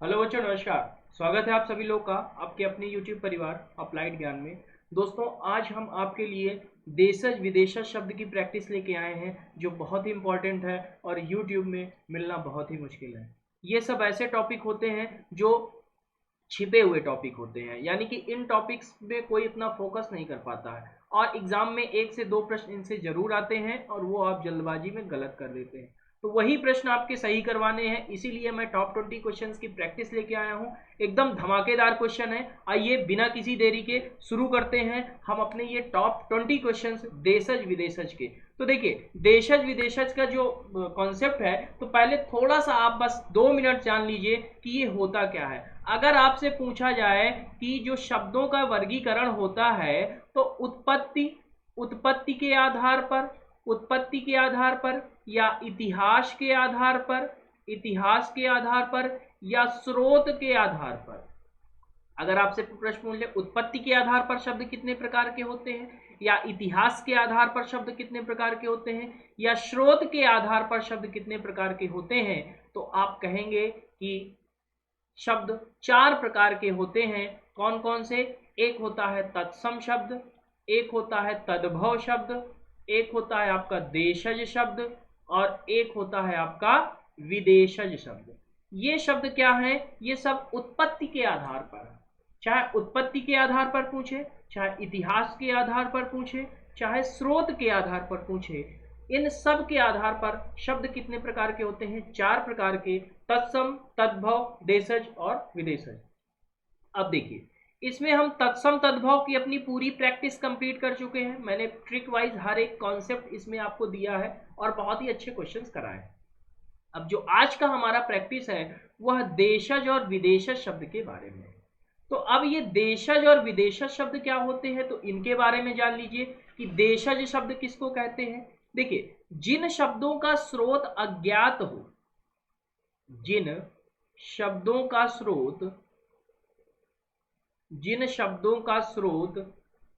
Hello बच्चों, नमस्कार। स्वागत है आप सभी लोग का आपके अपने YouTube परिवार अप्लाइड ज्ञान में। दोस्तों, आज हम आपके लिए देशज विदेशज शब्द की प्रैक्टिस लेके आए हैं जो बहुत ही इंपॉर्टेंट है और YouTube में मिलना बहुत ही मुश्किल है। ये सब ऐसे टॉपिक होते हैं जो छिपे हुए टॉपिक होते हैं, यानी कि इन टॉपिक्स में कोई इतना फोकस नहीं कर पाता है और एग्जाम में 1 से 2 प्रश्न इनसे जरूर आते हैं और वो आप जल्दबाजी में गलत कर देते हैं। तो वही प्रश्न आपके सही करवाने हैं, इसीलिए मैं टॉप 20 क्वेश्चंस की प्रैक्टिस लेके आया हूँ। एकदम धमाकेदार क्वेश्चन है। आइए बिना किसी देरी के शुरू करते हैं हम अपने ये टॉप 20 क्वेश्चंस देशज विदेशज के। तो देखिए, देशज विदेशज का जो कॉन्सेप्ट है, तो पहले थोड़ा सा आप बस 2 मिनट जान लीजिए कि ये होता क्या है। अगर आपसे पूछा जाए कि जो शब्दों का वर्गीकरण होता है, तो उत्पत्ति उत्पत्ति के आधार पर उत्पत्ति के आधार पर या इतिहास के आधार पर या स्रोत के आधार पर। अगर आपसे प्रश्न पूछ ले उत्पत्ति के आधार पर शब्द कितने प्रकार के होते हैं, या इतिहास के आधार पर शब्द कितने प्रकार के होते हैं, या स्रोत के आधार पर शब्द कितने प्रकार के होते हैं, तो आप कहेंगे कि शब्द 4 प्रकार के होते हैं। कौन कौन से? एक होता है तत्सम शब्द, एक होता है तद्भव शब्द, एक होता है आपका देशज शब्द और एक होता है आपका विदेशज शब्द। ये शब्द क्या है? ये सब उत्पत्ति के आधार पर, चाहे उत्पत्ति के आधार पर पूछे, चाहे इतिहास के आधार पर पूछे, चाहे स्रोत के आधार पर पूछे, इन सब के आधार पर शब्द कितने प्रकार के होते हैं? 4 प्रकार के। तत्सम, तद्भव, देशज और विदेशज। अब देखिए, इसमें हम तत्सम तद्भव की अपनी पूरी प्रैक्टिस कंप्लीट कर चुके हैं। मैंने ट्रिक वाइज हर एक कॉन्सेप्ट इसमें आपको दिया है और बहुत ही अच्छे क्वेश्चंस कराए हैं। अब जो आज का हमारा प्रैक्टिस है वह देशज और विदेशज शब्द के बारे में है। तो अब ये देशज और विदेशज शब्द क्या होते हैं, तो इनके बारे में जान लीजिए कि देशज शब्द किसको कहते हैं। देखिए, जिन शब्दों का स्रोत अज्ञात हो, जिन शब्दों का स्रोत जिन शब्दों का स्रोत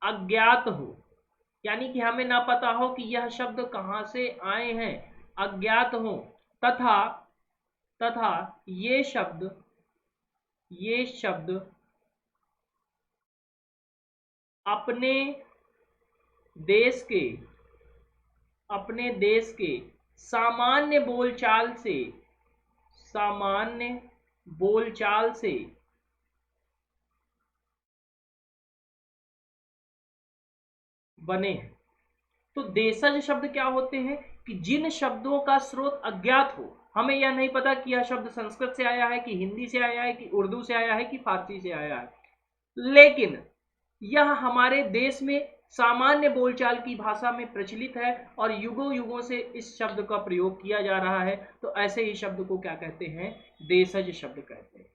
अज्ञात हो, यानी कि हमें ना पता हो कि यह शब्द कहां से आए हैं, अज्ञात हो, तथा तथा ये शब्द अपने देश के सामान्य बोलचाल से बने हैं। तो देशज शब्द क्या होते हैं कि जिन शब्दों का स्रोत अज्ञात हो, हमें यह नहीं पता कि यह शब्द संस्कृत से आया है कि हिंदी से आया है कि उर्दू से आया है कि फारसी से आया है, लेकिन यह हमारे देश में सामान्य बोलचाल की भाषा में प्रचलित है और युगों युगों से इस शब्द का प्रयोग किया जा रहा है। तो ऐसे ही शब्द को क्या कहते हैं? देशज शब्द कहते हैं।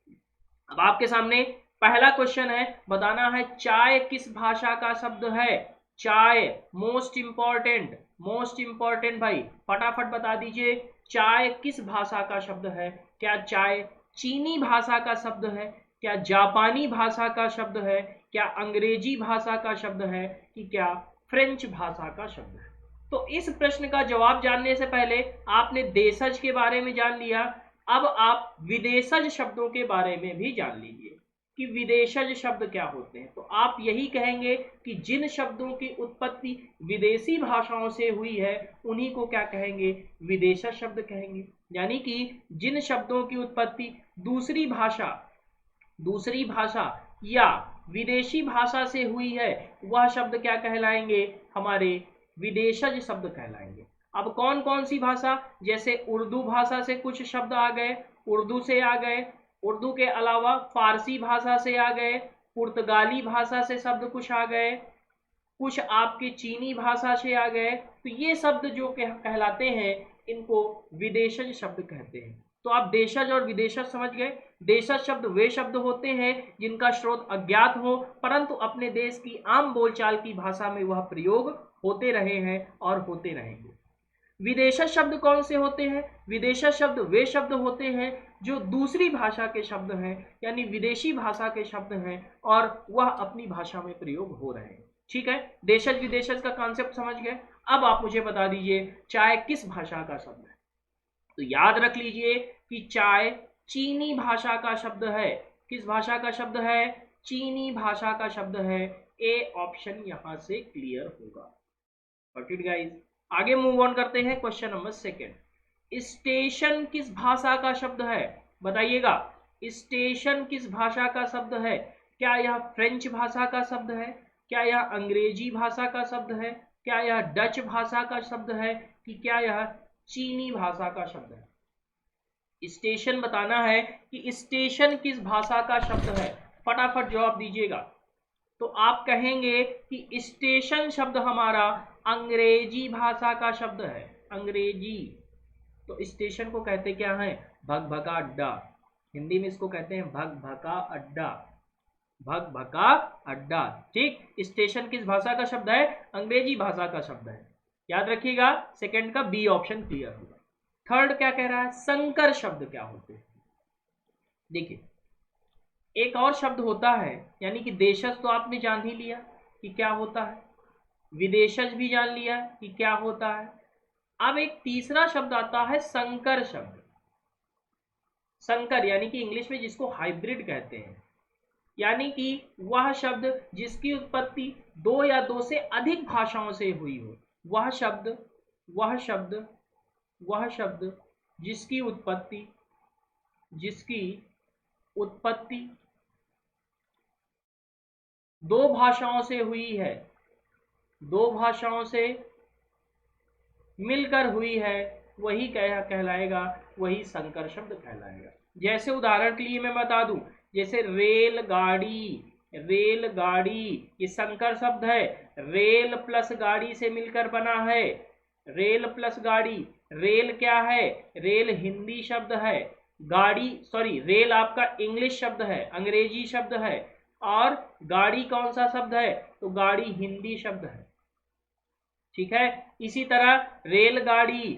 अब आपके सामने पहला क्वेश्चन है, बताना है चाय किस भाषा का शब्द है। चाय मोस्ट इंपॉर्टेंट भाई, फटाफट बता दीजिए, चाय किस भाषा का शब्द है? क्या चाय चीनी भाषा का शब्द है, क्या जापानी भाषा का शब्द है, क्या अंग्रेजी भाषा का शब्द है, कि क्या फ्रेंच भाषा का शब्द है? तो इस प्रश्न का जवाब जानने से पहले आपने देशज के बारे में जान लिया। अब आप विदेशज शब्दों के बारे में भी जान लीजिए कि विदेशज शब्द क्या होते हैं। तो आप यही कहेंगे कि जिन शब्दों की उत्पत्ति विदेशी भाषाओं से हुई है उन्हीं को क्या कहेंगे? विदेशज शब्द कहेंगे। यानी कि जिन शब्दों की उत्पत्ति दूसरी भाषा या विदेशी भाषा से हुई है वह शब्द क्या कहलाएंगे? हमारे विदेशज शब्द कहलाएंगे। अब कौन कौन सी भाषा? जैसे उर्दू भाषा से कुछ शब्द आ गए, उर्दू से आ गए, उर्दू के अलावा फारसी भाषा से आ गए, पुर्तगाली भाषा से शब्द कुछ आ गए, कुछ आपके चीनी भाषा से आ गए। तो ये शब्द जो कहलाते हैं इनको विदेशज शब्द कहते हैं। तो आप देशज और विदेशज समझ गए। देशज शब्द वे शब्द होते हैं जिनका स्रोत अज्ञात हो, परंतु अपने देश की आम बोलचाल की भाषा में वह प्रयोग होते रहे हैं और होते रहेंगे। विदेशज शब्द कौन से होते हैं? विदेशज शब्द वे शब्द होते हैं जो दूसरी भाषा के शब्द हैं, यानी विदेशी भाषा के शब्द हैं और वह अपनी भाषा में प्रयोग हो रहे हैं। ठीक है, देशज विदेशज का कॉन्सेप्ट समझ गए। अब आप मुझे बता दीजिए चाय किस भाषा का शब्द है। तो याद रख लीजिए कि चाय चीनी भाषा का शब्द है। किस भाषा का शब्द है? चीनी भाषा का शब्द है। ए ऑप्शन यहां से क्लियर होगा। Got it guys. आगे मूव ऑन करते हैं। क्वेश्चन नंबर सेकंड, स्टेशन किस भाषा का शब्द है? बताइएगा, स्टेशन किस भाषा का शब्द है? क्या यह फ्रेंच भाषा का शब्द है? क्या यह अंग्रेजी भाषा का शब्द है? क्या यह डच भाषा का शब्द है? कि क्या यह चीनी भाषा का शब्द है? स्टेशन बताना है कि स्टेशन किस भाषा का शब्द है। फटाफट जवाब दीजिएगा। तो आप कहेंगे कि स्टेशन शब्द हमारा अंग्रेजी भाषा का शब्द है। अंग्रेजी। तो स्टेशन को कहते क्या है? भगभगा अड्डा। हिंदी में इसको कहते हैं भगभगा अड्डा। भगभगा अड्डा। ठीक। स्टेशन किस भाषा का शब्द है? अंग्रेजी भाषा का शब्द है। याद रखिएगा, सेकंड का बी ऑप्शन क्लियर होगा। थर्ड क्या कह रहा है? संकर शब्द क्या होते हैं? देखिए, एक और शब्द होता है, यानी कि देशज तो आपने जान ही लिया कि क्या होता है, विदेशज भी जान लिया कि क्या होता है। अब एक तीसरा शब्द आता है संकर शब्द। संकर यानी कि इंग्लिश में जिसको हाइब्रिड कहते हैं, यानी कि वह शब्द जिसकी उत्पत्ति दो या दो से अधिक भाषाओं से हुई हो। वह शब्द जिसकी उत्पत्ति दो भाषाओं से हुई है, दो भाषाओं से मिलकर हुई है, वही कहलाएगा, वही संकर शब्द कहलाएगा। जैसे उदाहरण के लिए मैं बता दूं, जैसे रेलगाड़ी। रेलगाड़ी ये संकर शब्द है। रेल प्लस गाड़ी से मिलकर बना है। रेल प्लस गाड़ी। रेल क्या है? रेल हिंदी शब्द है। गाड़ी, सॉरी, रेल आपका इंग्लिश शब्द है, अंग्रेजी शब्द है। और गाड़ी कौन सा शब्द है? तो गाड़ी हिंदी शब्द है। ठीक है। इसी तरह रेलगाड़ी।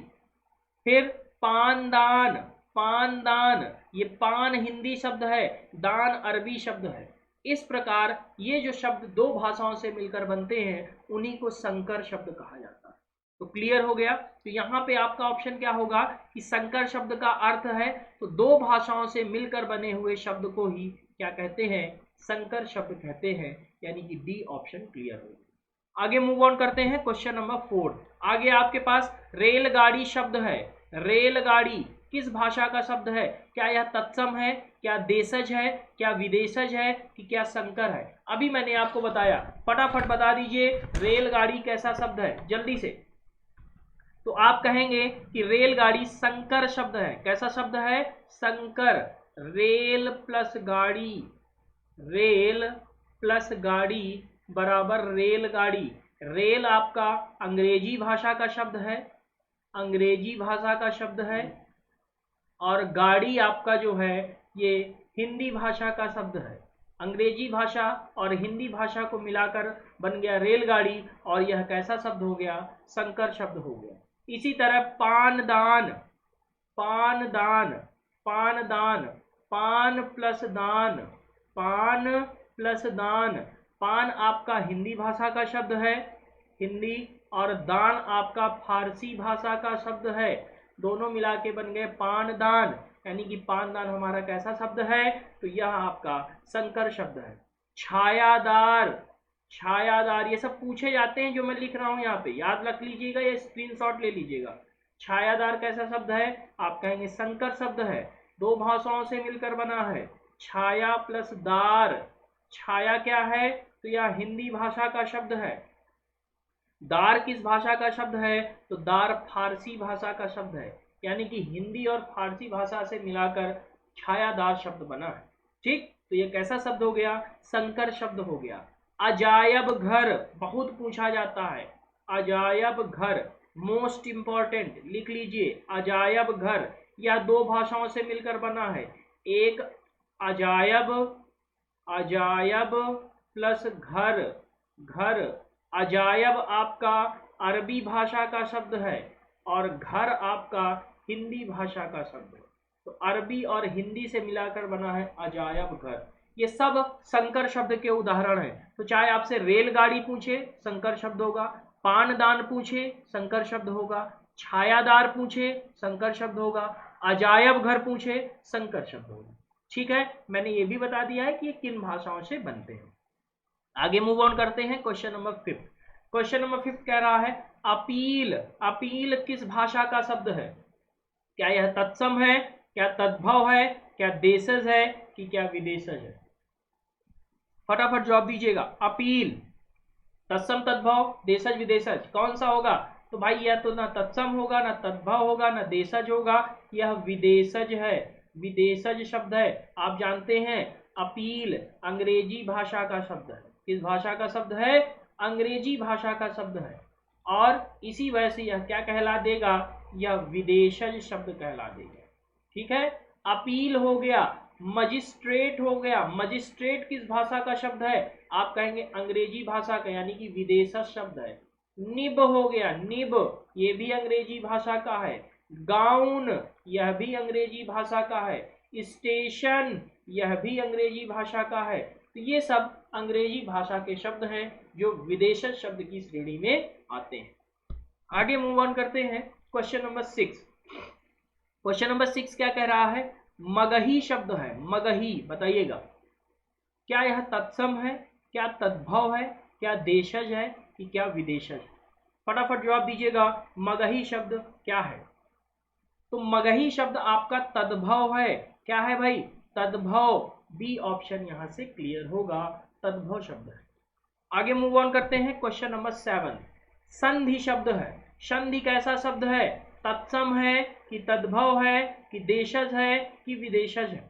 फिर पानदान। पानदान ये पान हिंदी शब्द है, दान अरबी शब्द है। इस प्रकार ये जो शब्द दो भाषाओं से मिलकर बनते हैं, उन्हीं को संकर शब्द कहा जाता है। तो क्लियर हो गया। तो यहाँ पे आपका ऑप्शन क्या होगा कि संकर शब्द का अर्थ है तो दो भाषाओं से मिलकर बने हुए शब्द को ही क्या कहते हैं? संकर शब्द कहते हैं। यानी कि डी ऑप्शन क्लियर होगा। आगे मूव ऑन करते हैं। Question number 4। आगे आपके पास रेलगाड़ी शब्द है। रेलगाड़ी किस भाषा का शब्द है? क्या यह तत्सम है? क्या देशज है? क्या विदेशज है? कि क्या संकर है? अभी मैंने आपको बताया, फटाफट बता दीजिए रेलगाड़ी कैसा शब्द है जल्दी से। तो आप कहेंगे कि रेलगाड़ी संकर शब्द है। कैसा शब्द है? संकर। रेल प्लस गाड़ी, रेल प्लस गाड़ी बराबर रेलगाड़ी। रेल आपका अंग्रेजी भाषा का शब्द है, अंग्रेजी भाषा का शब्द है। और गाड़ी आपका जो है ये हिंदी भाषा का शब्द है। अंग्रेजी भाषा और हिंदी भाषा को मिलाकर बन गया रेलगाड़ी, और यह कैसा शब्द हो गया? संकर शब्द हो गया। इसी तरह पानदान। पानदान, पानदान, पान प्लस दान, पान प्लस दान। पान आपका हिंदी भाषा का शब्द है, हिंदी, और दान आपका फारसी भाषा का शब्द है। दोनों मिला के बन गए पानदान। यानी कि पानदान हमारा कैसा शब्द है? तो यह आपका संकर शब्द है। छायादार। छायादार ये सब पूछे जाते हैं जो मैं लिख रहा हूं यहाँ पे, याद रख लीजिएगा या स्क्रीनशॉट ले लीजिएगा। छायादार कैसा शब्द है? आप कहेंगे संकर शब्द है, दो भाषाओं से मिलकर बना है। छाया प्लस दार। छाया क्या है? तो यह हिंदी भाषा का शब्द है। दार किस भाषा का शब्द है? तो दार फारसी भाषा का शब्द है। यानी कि हिंदी और फारसी भाषा से मिलाकर छायादार शब्द बना है। ठीक। तो ये कैसा शब्द हो गया? संकर शब्द हो गया। अजायब घर बहुत पूछा जाता है। अजायब घर मोस्ट इंपॉर्टेंट, लिख लीजिए। अजायब घर यह दो भाषाओं से मिलकर बना है। एक अजायब, अजायब प्लस घर। घर, अजायब आपका अरबी भाषा का शब्द है और घर आपका हिंदी भाषा का शब्द है। तो अरबी और हिंदी से मिलाकर बना है अजायब घर। ये सब संकर शब्द के उदाहरण हैं। तो चाहे आपसे रेलगाड़ी पूछे, संकर शब्द होगा। पानदान पूछे, संकर शब्द होगा। छायादार पूछे, संकर शब्द होगा। अजायब घर पूछे संकर शब्द होगा। ठीक है, मैंने ये भी बता दिया है कि ये किन भाषाओं से बनते हैं। आगे मूव ऑन करते हैं क्वेश्चन नंबर 5। क्वेश्चन नंबर 5 कह रहा है अपील। अपील किस भाषा का शब्द है? क्या यह तत्सम है, क्या तद्भव है, क्या देशज है कि क्या विदेशज है? फटाफट जवाब दीजिएगा। अपील तत्सम तद्भव देशज विदेशज कौन सा होगा? तो भाई यह तो ना तत्सम होगा, ना तद्भव होगा, ना देशज होगा, यह विदेशज है। विदेशज शब्द है। आप जानते हैं अपील अंग्रेजी भाषा का शब्द है। किस भाषा का शब्द है? अंग्रेजी भाषा का शब्द है। और इसी वजह से यह क्या कहला देगा? यह विदेशज शब्द कहला देगा। ठीक है, अपील हो गया। मजिस्ट्रेट हो गया। मजिस्ट्रेट किस भाषा का शब्द है? आप कहेंगे अंग्रेजी भाषा का, यानी कि विदेशज शब्द है। निब हो गया। निब ये भी अंग्रेजी भाषा का है। गाउन यह भी अंग्रेजी भाषा का है। स्टेशन यह भी अंग्रेजी भाषा का है। तो ये सब अंग्रेजी भाषा के शब्द हैं जो विदेशज शब्द की श्रेणी में आते हैं। आगे मूव ऑन करते हैं क्वेश्चन नंबर 6। क्वेश्चन नंबर 6 क्या कह रहा है? मगही शब्द है। मगही बताइएगा, क्या यह तत्सम है, क्या तद्भव है, क्या देशज है कि क्या विदेशज? फटाफट जवाब दीजिएगा। मगही शब्द क्या है? तो मगही शब्द आपका तद्भव है। क्या है भाई? तद्भव। बी ऑप्शन यहां से क्लियर होगा, तद्भव शब्द है। आगे मूव ऑन करते हैं क्वेश्चन नंबर 7। संधि शब्द है। संधि कैसा शब्द है? तत्सम है कि तद्भव है कि देशज है कि विदेशज है?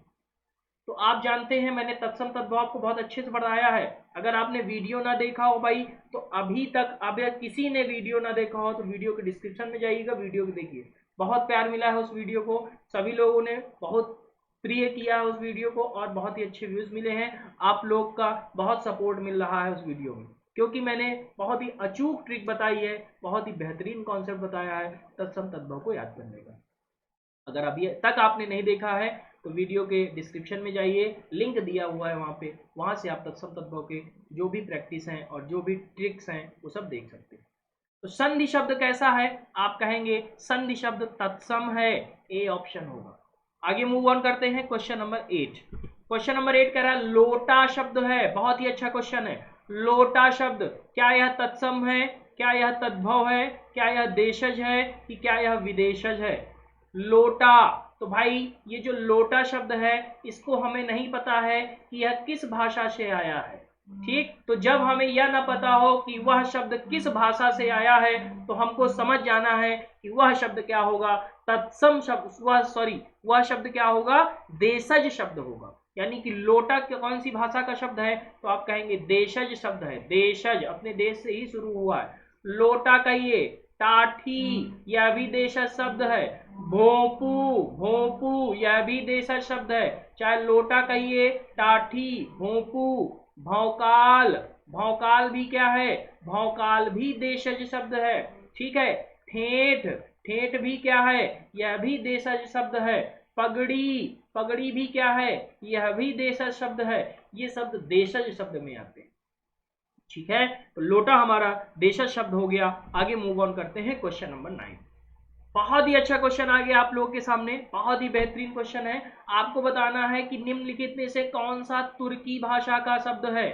तो आप जानते हैं मैंने तत्सम तद्भव आपको बहुत अच्छे से बताया है। अगर आपने वीडियो ना देखा हो भाई तो अभी तक अगर किसी ने वीडियो ना देखा हो तो वीडियो के डिस्क्रिप्शन में जाइएगा, वीडियो को देखिए। बहुत प्यार मिला है उस वीडियो को, सभी लोगों ने बहुत प्रिय किया है उस वीडियो को और बहुत ही अच्छे व्यूज मिले हैं। आप लोग का बहुत सपोर्ट मिल रहा है उस वीडियो में, क्योंकि मैंने बहुत ही अचूक ट्रिक बताई है, बहुत ही बेहतरीन कॉन्सेप्ट बताया है तत्सम तद्भव को याद करने का। अगर अभी तक आपने नहीं देखा है तो वीडियो के डिस्क्रिप्शन में जाइए, लिंक दिया हुआ है वहाँ पे, वहाँ से आप तत्सम तद्भव के जो भी प्रैक्टिस हैं और जो भी ट्रिक्स हैं वो सब देख सकते हैं। तो संधि शब्द कैसा है? आप कहेंगे संधि शब्द तत्सम है, ए ऑप्शन होगा। आगे मूव ऑन करते हैं क्वेश्चन नंबर 8। क्वेश्चन नंबर 8 कह रहा है लोटा शब्द है। बहुत ही अच्छा क्वेश्चन है। लोटा शब्द क्या यह तत्सम है, क्या यह तद्भव है, क्या यह देशज है कि क्या यह विदेशज है? लोटा, तो भाई ये जो लोटा शब्द है इसको हमें नहीं पता है कि यह किस भाषा से आया है। ठीक, तो जब हमें यह ना पता हो कि वह शब्द किस भाषा से आया है तो हमको समझ जाना है कि वह शब्द क्या होगा? तत्सम शब्द, वह शब्द क्या होगा? देशज शब्द होगा। यानी कि लोटा कौन सी भाषा का शब्द है? तो आप कहेंगे देशज शब्द है। देशज अपने देश से ही शुरू हुआ है। लोटा कहिए। टाठी यह भी देशज शब्द है। भोंपू, भोंपू यह भी देशज शब्द है। चाहे लोटा कहिए, टाठी, भोंपू। भौकाल, भौकाल भी क्या है? भौकाल भी देशज शब्द है। ठीक है। ठेठ, ठेठ भी क्या है? यह भी देशज शब्द है। पगड़ी, पगड़ी भी क्या है? यह भी देशज शब्द है। ये शब्द देशज शब्द में आते हैं। ठीक है, तो लोटा हमारा देशज शब्द हो गया। आगे मूव ऑन करते हैं क्वेश्चन नंबर 9। बहुत ही अच्छा क्वेश्चन आ गया आप लोगों के सामने, बहुत ही बेहतरीन क्वेश्चन है। आपको बताना है कि निम्नलिखित में से कौन सा तुर्की भाषा का शब्द है?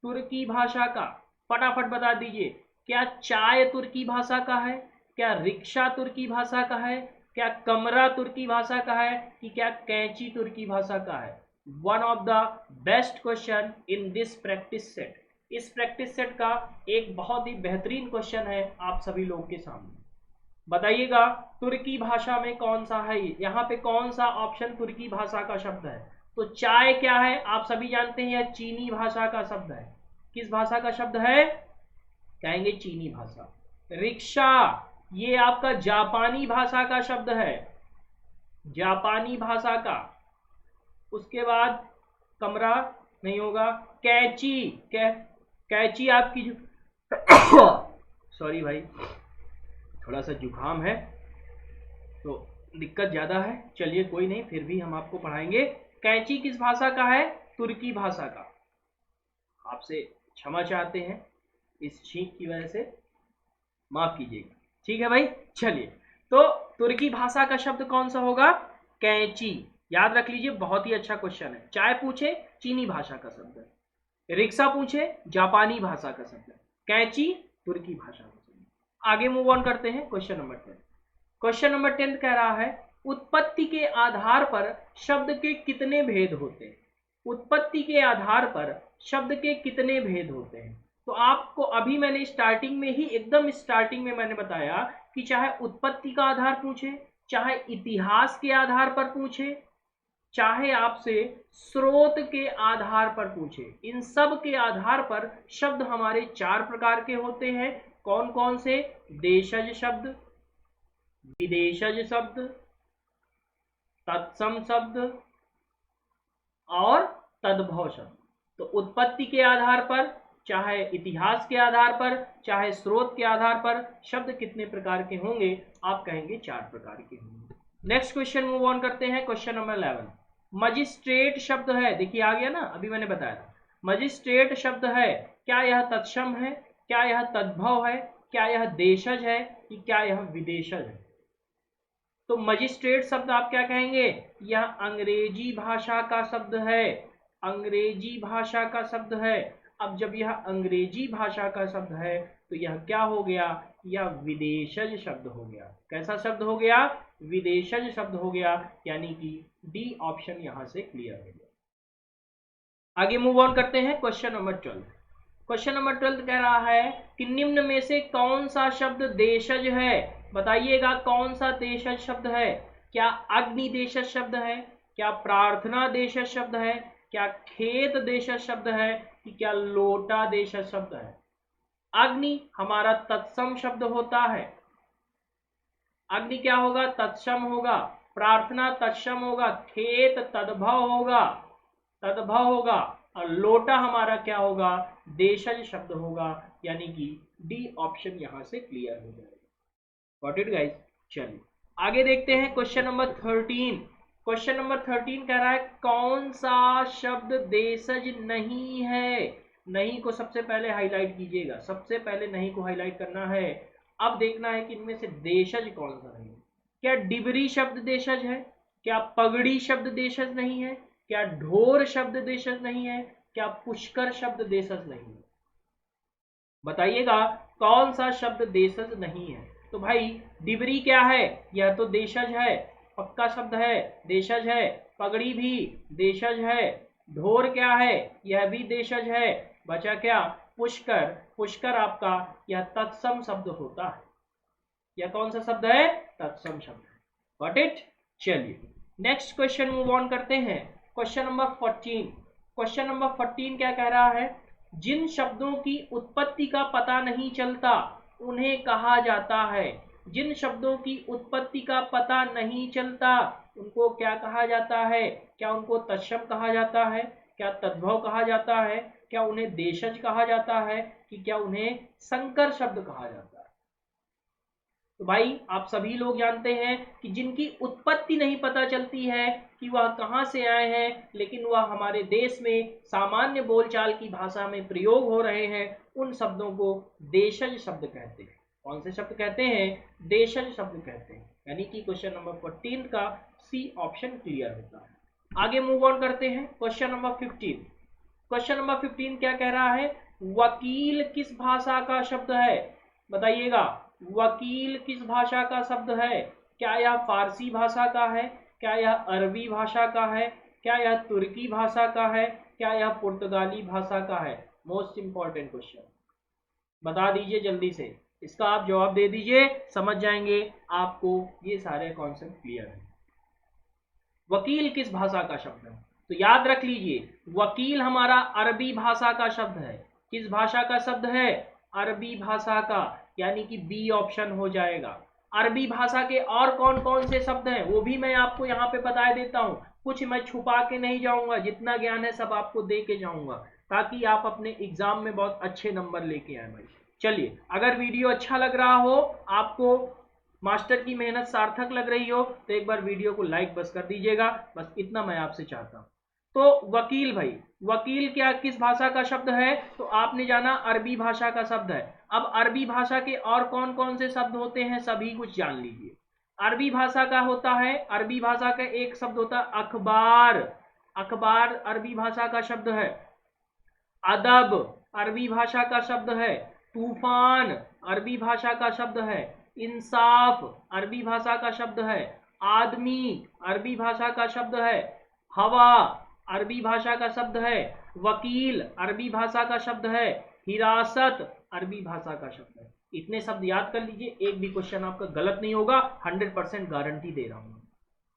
तुर्की भाषा का फटाफट बता दीजिए। क्या चाय तुर्की भाषा का है? क्या रिक्शा तुर्की भाषा का है? क्या कमरा तुर्की भाषा का है कि क्या कैंची तुर्की भाषा का है? One of the best question in this practice set. इस प्रैक्टिस सेट का एक बहुत ही बेहतरीन क्वेश्चन है आप सभी लोगों के सामने। बताइएगा तुर्की भाषा में कौन सा है? यहाँ पे कौन सा ऑप्शन तुर्की भाषा का शब्द है? तो चाय क्या है? आप सभी जानते हैं यह चीनी भाषा का शब्द है। किस भाषा का शब्द है? कहेंगे चीनी भाषा। रिक्शा ये आपका जापानी भाषा का शब्द है, जापानी भाषा का। उसके बाद कमरा नहीं होगा। कैंची, कैंची आपकी जो सॉरी भाई थोड़ा सा जुकाम है तो दिक्कत ज़्यादा है, चलिए कोई नहीं, फिर भी हम आपको पढ़ाएंगे। कैंची किस भाषा का है? तुर्की भाषा का। आपसे क्षमा चाहते हैं इस छींक की वजह से, माफ कीजिएगा। ठीक है भाई, चलिए। तो तुर्की भाषा का शब्द कौन सा होगा? कैंची, याद रख लीजिए, बहुत ही अच्छा क्वेश्चन है। चाय पूछे चीनी भाषा का शब्द है, रिक्शा पूछे जापानी भाषा का शब्द है, कैंची तुर्की भाषा का शब्द है। आगे मूव ऑन करते हैं क्वेश्चन नंबर 10। क्वेश्चन नंबर 10 कह रहा है उत्पत्ति के आधार पर शब्द के कितने भेद होते हैं। उत्पत्ति के आधार पर शब्द के कितने भेद होते हैं। तो आपको अभी मैंने स्टार्टिंग में ही, एकदम स्टार्टिंग में मैंने बताया कि चाहे उत्पत्ति का आधार पूछे, चाहे इतिहास के आधार पर पूछे, चाहे आपसे स्रोत के आधार पर पूछे, इन सब के आधार पर शब्द हमारे 4 प्रकार के होते हैं। कौन कौन से? देशज शब्द, विदेशज शब्द, तत्सम शब्द और तद्भव शब्द। तो उत्पत्ति के आधार पर, चाहे इतिहास के आधार पर, चाहे स्रोत के आधार पर शब्द कितने प्रकार के होंगे? आप कहेंगे 4 प्रकार के होंगे। नेक्स्ट क्वेश्चन मूव ऑन करते हैं। क्वेश्चन नंबर 11, मजिस्ट्रेट शब्द है, देखिए आ गया ना, अभी मैंने बताया था। मजिस्ट्रेट शब्द है, क्या यह तत्सम है, क्या यह तद्भव है, क्या यह देशज है, कि क्या यह विदेशज है? तो मजिस्ट्रेट शब्द आप क्या कहेंगे? यह अंग्रेजी भाषा का शब्द है, अंग्रेजी भाषा का शब्द है। अब जब यह अंग्रेजी भाषा का शब्द है तो यह क्या हो गया? यह विदेशज शब्द हो गया। कैसा शब्द हो गया? विदेशज शब्द हो गया, यानी कि डी ऑप्शन यहां से क्लियर हो गया। आगे मूव ऑन करते हैं क्वेश्चन नंबर 12। क्वेश्चन नंबर 12 कह रहा है कि निम्न में से कौन सा शब्द देशज है? बताइएगा कौन सा देशज शब्द है? क्या अग्नि देशज शब्द है, क्या प्रार्थना देशज शब्द है, क्या खेत देशज शब्द है, कि क्या लोटा देशज शब्द है? अग्नि हमारा तत्सम शब्द होता है, अग्नि क्या होगा? तत्सम होगा। प्रार्थना तत्सम होगा, खेत तद्भव होगा, तद्भव होगा, और लोटा हमारा क्या होगा? देशज शब्द होगा, यानी कि डी ऑप्शन यहां से क्लियर हो जाएगा। Got it guys? चलिए आगे देखते हैं क्वेश्चन नंबर 13। क्वेश्चन नंबर 13 कह रहा है कौन सा शब्द देशज नहीं है? नहीं को सबसे पहले हाईलाइट कीजिएगा, सबसे पहले नहीं को हाईलाइट करना है। अब देखना है कि इनमें से देशज कौन सा नहीं है। क्या डिबरी शब्द देशज है? क्या पगड़ी शब्द देशज नहीं है? क्या ढोर शब्द देशज नहीं है? क्या पुष्कर शब्द देशज नहीं है? बताइएगा कौन सा शब्द देशज नहीं है। तो भाई डिबरी क्या है? यह तो देशज है, पक्का शब्द है, देशज है। पगड़ी भी देशज है। ढोर क्या है? यह भी देशज है। बचा क्या? पुष्कर। पुष्कर आपका यह तत्सम शब्द होता है। यह कौन सा शब्द है? तत्सम शब्द है। Got it? चलिए नेक्स्ट क्वेश्चन मूव ऑन करते हैं। Question number 14। क्वेश्चन नंबर 14 क्या कह रहा है? जिन शब्दों की उत्पत्ति का पता नहीं चलता उन्हें कहा जाता है। जिन शब्दों की उत्पत्ति का पता नहीं चलता उनको क्या कहा जाता है? क्या उनको तत्सम कहा जाता है? क्या तद्भव कहा जाता है? क्या उन्हें देशज कहा जाता है? कि क्या उन्हें संकर शब्द कहा जाता है? तो भाई आप सभी लोग जानते हैं कि जिनकी उत्पत्ति नहीं पता चलती है कि वह कहाँ से आए हैं, लेकिन वह हमारे देश में सामान्य बोलचाल की भाषा में प्रयोग हो रहे हैं, उन शब्दों को देशज शब्द कहते हैं। कौन से शब्द कहते हैं? देशज शब्द कहते हैं। यानी कि क्वेश्चन नंबर 14 का सी ऑप्शन क्लियर होता है। आगे मूव ऑन करते हैं क्वेश्चन नंबर 15। क्वेश्चन नंबर 15 क्या कह रहा है? वकील किस भाषा का शब्द है? बताइएगा वकील किस भाषा का शब्द है? क्या यह फारसी भाषा का है? क्या यह अरबी भाषा का है? क्या यह तुर्की भाषा का है? क्या यह पुर्तगाली भाषा का है? मोस्ट इंपॉर्टेंट क्वेश्चन, बता दीजिए जल्दी से, इसका आप जवाब दे दीजिए, समझ जाएंगे आपको ये सारे कॉन्सेप्ट क्लियर है। वकील किस भाषा का शब्द है? तो याद रख लीजिए वकील हमारा अरबी भाषा का शब्द है। किस भाषा का शब्द है? अरबी भाषा का, यानी कि बी ऑप्शन हो जाएगा। अरबी भाषा के और कौन कौन से शब्द हैं वो भी मैं आपको यहाँ पे बता देता हूँ। कुछ मैं छुपा के नहीं जाऊंगा, जितना ज्ञान है सब आपको दे के जाऊंगा, ताकि आप अपने एग्जाम में बहुत अच्छे नंबर लेके आए भाई। चलिए अगर वीडियो अच्छा लग रहा हो, आपको मास्टर की मेहनत सार्थक लग रही हो, तो एक बार वीडियो को लाइक बस कर दीजिएगा, बस इतना मैं आपसे चाहता हूँ। तो वकील भाई, वकील क्या किस भाषा का शब्द है? तो आपने जाना अरबी भाषा का शब्द है। अब अरबी भाषा के और कौन कौन से शब्द होते हैं सभी कुछ जान लीजिए। अरबी भाषा का होता है, अरबी भाषा का एक शब्द होता है अखबार, अखबार अरबी भाषा का शब्द है। अदब अरबी भाषा का शब्द है। तूफान अरबी भाषा का शब्द है। इंसाफ अरबी भाषा का शब्द है। आदमी अरबी भाषा का शब्द है। हवा अरबी भाषा का शब्द है। वकील अरबी भाषा का शब्द है। हिरासत अरबी भाषा का शब्द है। इतने शब्द याद कर लीजिए, एक भी क्वेश्चन आपका गलत नहीं होगा, 100% गारंटी दे रहा हूं।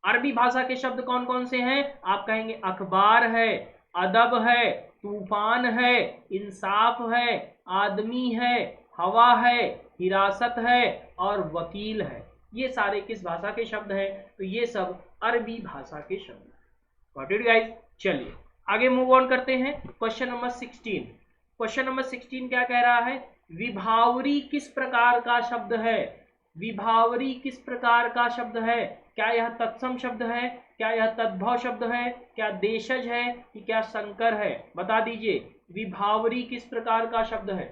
अरबी भाषा के शब्द कौन कौन से हैं? आप कहेंगे अखबार है, अदब है, तूफान है, इंसाफ है, आदमी है, हवा है, हिरासत है और वकील है। ये सारे किस भाषा के शब्द हैं? तो ये सब अरबी भाषा के शब्द हैं। Got it guys? चलिए आगे मूव ऑन करते हैं। Question number 16। क्वेश्चन नंबर 16 क्या कह रहा है? विभावरी किस प्रकार का शब्द है? विभावरी किस प्रकार का शब्द है? क्या यह तत्सम शब्द है? क्या यह तद्भव शब्द है? क्या देशज है कि क्या संकर है? बता दीजिए, विभावरी किस प्रकार का शब्द है?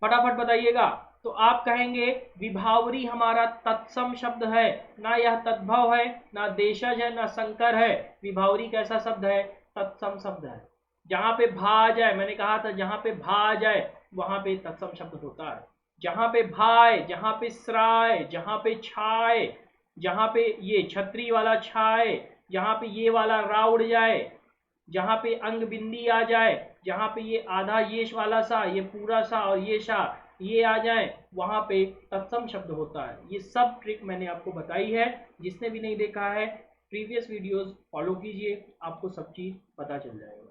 फटाफट बताइएगा। तो आप कहेंगे विभावरी हमारा तत्सम शब्द है, ना यह तद्भव है, ना देशज है, ना संकर है। विभावरी कैसा शब्द है? तत्सम शब्द है। जहां पे भा आ जाए, मैंने कहा था जहां पे भा आ जाए वहां पे तत्सम शब्द होता है। जहां पे भाय, जहां पे श्राय, जहां पे छाय, जहां पे ये छतरी वाला छाय, जहां पे ये वाला रा उड़ जाए, जहां पे अंग बिंदी आ जाए, जहां पे ये आधा ये वाला सा, ये पूरा सा और ये सा ये आ जाए, वहां पे तत्सम शब्द होता है। ये सब ट्रिक मैंने आपको बताई है। जिसने भी नहीं देखा है प्रीवियस वीडियोस फॉलो कीजिए, आपको सब चीज पता चल जाएगा।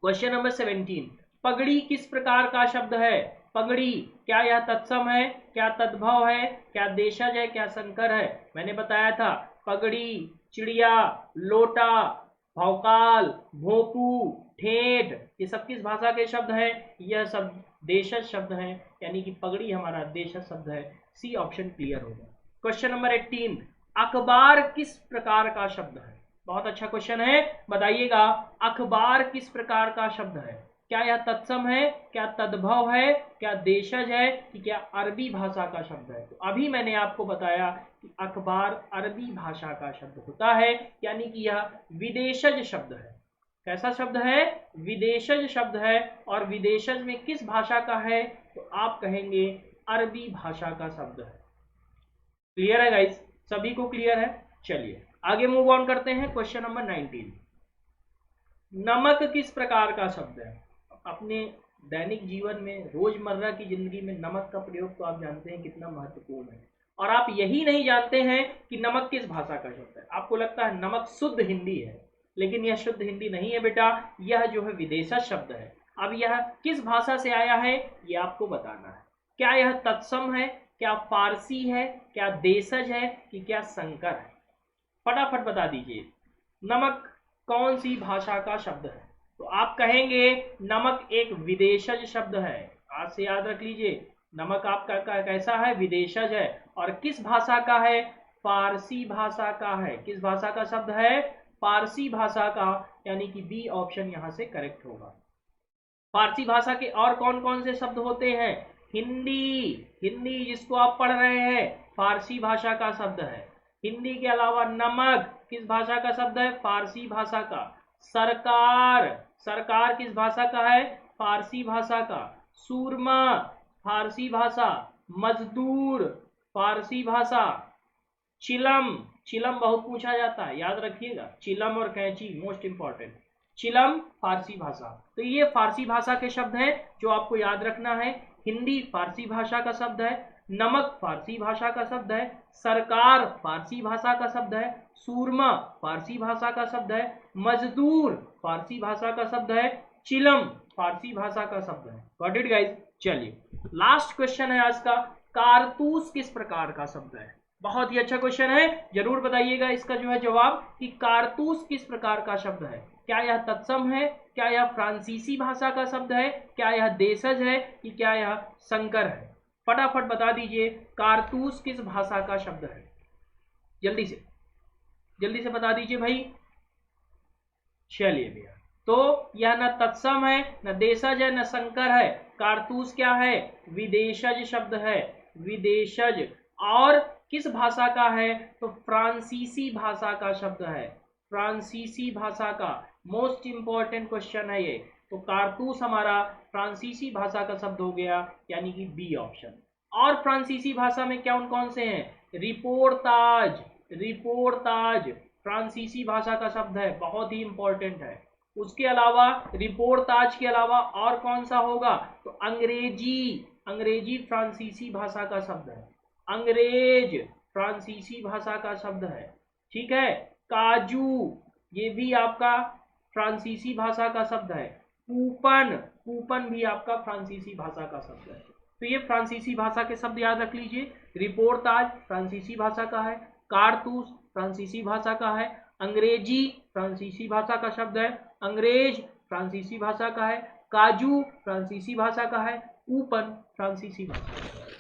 Question number 17। पगड़ी किस प्रकार का शब्द है? पगड़ी क्या यह तत्सम है? क्या तद्भव है? क्या देशज है? क्या संकर है? मैंने बताया था पगड़ी, चिड़िया, लोटा, भौकाल, भोपू, ठेठ, ये सब किस भाषा के शब्द हैं? यह सब देशज शब्द हैं, यानी कि पगड़ी हमारा देशज शब्द है। सी ऑप्शन क्लियर होगा। Question number 18। अखबार किस प्रकार का शब्द है? बहुत अच्छा क्वेश्चन है, बताइएगा अखबार किस प्रकार का शब्द है? क्या यह तत्सम है? क्या तद्भव है? क्या देशज है कि क्या अरबी भाषा का शब्द है? तो अभी मैंने आपको बताया कि अखबार अरबी भाषा का शब्द होता है, यानी कि यह विदेशज शब्द है। कैसा शब्द है? विदेशज शब्द है। और विदेशज में किस भाषा का है? तो आप कहेंगे अरबी भाषा का शब्द है। क्लियर है गाइस? सभी को क्लियर है? चलिए आगे मूव ऑन करते हैं। Question number 19। नमक किस प्रकार का शब्द है? अपने दैनिक जीवन में, रोजमर्रा की जिंदगी में नमक का प्रयोग तो आप जानते हैं कितना महत्वपूर्ण है। और आप यही नहीं जानते हैं कि नमक किस भाषा का शब्द है। आपको लगता है नमक शुद्ध हिंदी है, लेकिन यह शुद्ध हिंदी नहीं है बेटा, यह जो है विदेशज शब्द है। अब यह किस भाषा से आया है यह आपको बताना है। क्या यह तत्सम है? क्या फारसी है? क्या देशज है कि क्या संकर है? फटाफट बता दीजिए, नमक कौन सी भाषा का शब्द है? तो आप कहेंगे नमक एक विदेशज शब्द है। आज से याद रख लीजिए, नमक आपका कैसा है? विदेशज है। और किस भाषा का है? फारसी भाषा का है। किस भाषा का शब्द है? फारसी भाषा का, यानी कि बी ऑप्शन यहां से करेक्ट होगा। फारसी भाषा के और कौन कौन से शब्द होते हैं? हिंदी, हिंदी जिसको आप पढ़ रहे हैं फारसी भाषा का शब्द है। हिंदी के अलावा नमक किस भाषा का शब्द है? फारसी भाषा का। सरकार, सरकार किस भाषा का है? फारसी भाषा का। सूरमा फारसी भाषा। मजदूर फारसी भाषा। चिलम, चिलम बहुत पूछा जाता है, याद रखिएगा, चिलम और कैंची मोस्ट इंपॉर्टेंट। चिलम फारसी भाषा। तो ये फारसी भाषा के शब्द हैं जो आपको याद रखना है। हिंदी फारसी भाषा का शब्द है। नमक फारसी भाषा का शब्द है। सरकार फारसी भाषा का शब्द है। सूरमा फारसी भाषा का शब्द है। मजदूर फारसी भाषा का शब्द है। चिलम फारसी भाषा का शब्द है। Got it guys? चलिए लास्ट क्वेश्चन है आज का, कारतूस किस प्रकार का शब्द है? बहुत ही अच्छा क्वेश्चन है, जरूर बताइएगा इसका जो है जवाब कि कारतूस किस प्रकार का शब्द है। क्या यह तत्सम है? क्या यह फ्रांसीसी भाषा का शब्द है? क्या यह देशज है कि क्या यह संकर है? फटाफट बता दीजिए कारतूस किस भाषा का शब्द है। जल्दी से बता दीजिए भाई। चलिए भैया, तो यह न तत्सम है, न देशज है, न संकर है। कारतूस क्या है? विदेशज शब्द है। विदेशज और किस भाषा का है? तो फ्रांसीसी भाषा का शब्द है, फ्रांसीसी भाषा का। मोस्ट इंपॉर्टेंट क्वेश्चन है ये। तो कारतूस हमारा फ्रांसीसी भाषा का शब्द हो गया, यानी कि बी ऑप्शन। और फ्रांसीसी भाषा में कौन कौन से हैं? रिपोर्ताज, रिपोर्ताज फ्रांसीसी भाषा का शब्द है, बहुत ही इंपॉर्टेंट है। उसके अलावा रिपोर्ताज के अलावा और कौन सा होगा? तो अंग्रेजी, अंग्रेजी फ्रांसीसी भाषा का शब्द है, अंग्रेज फ्रांसीसी भाषा का शब्द है। ठीक है। काजू, ये भी आपका फ्रांसीसी भाषा का शब्द है। कूपन, कूपन भी आपका फ्रांसीसी भाषा का शब्द है। तो ये फ्रांसीसी भाषा के शब्द याद रख लीजिए। रिपोर्ताज फ्रांसीसी भाषा का है, कारतूस फ्रांसीसी भाषा का है, अंग्रेजी फ्रांसीसी भाषा का शब्द है, अंग्रेज फ्रांसीसी भाषा का है, काजू फ्रांसीसी भाषा का है, कूपन फ्रांसीसी भाषा का है।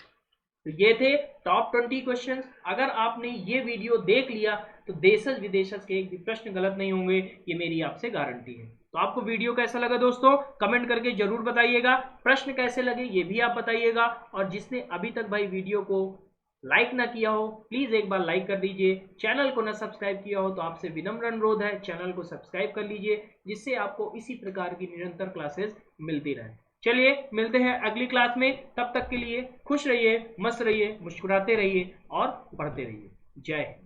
तो ये थे टॉप 20 क्वेश्चंस। अगर आपने ये वीडियो देख लिया तो देशज विदेशज के एक भी प्रश्न गलत नहीं होंगे, ये मेरी आपसे गारंटी है। तो आपको वीडियो कैसा लगा दोस्तों, कमेंट करके जरूर बताइएगा। प्रश्न कैसे लगे ये भी आप बताइएगा। और जिसने अभी तक भाई वीडियो को लाइक ना किया हो, प्लीज एक बार लाइक कर दीजिए। चैनल को ना सब्सक्राइब किया हो तो आपसे विनम्र अनुरोध है, चैनल को सब्सक्राइब कर लीजिए, जिससे आपको इसी प्रकार की निरंतर क्लासेस मिलती रहे। चलिए मिलते हैं अगली क्लास में, तब तक के लिए खुश रहिए, मस्त रहिए, मुस्कुराते रहिए और पढ़ते रहिए। जय हिंद।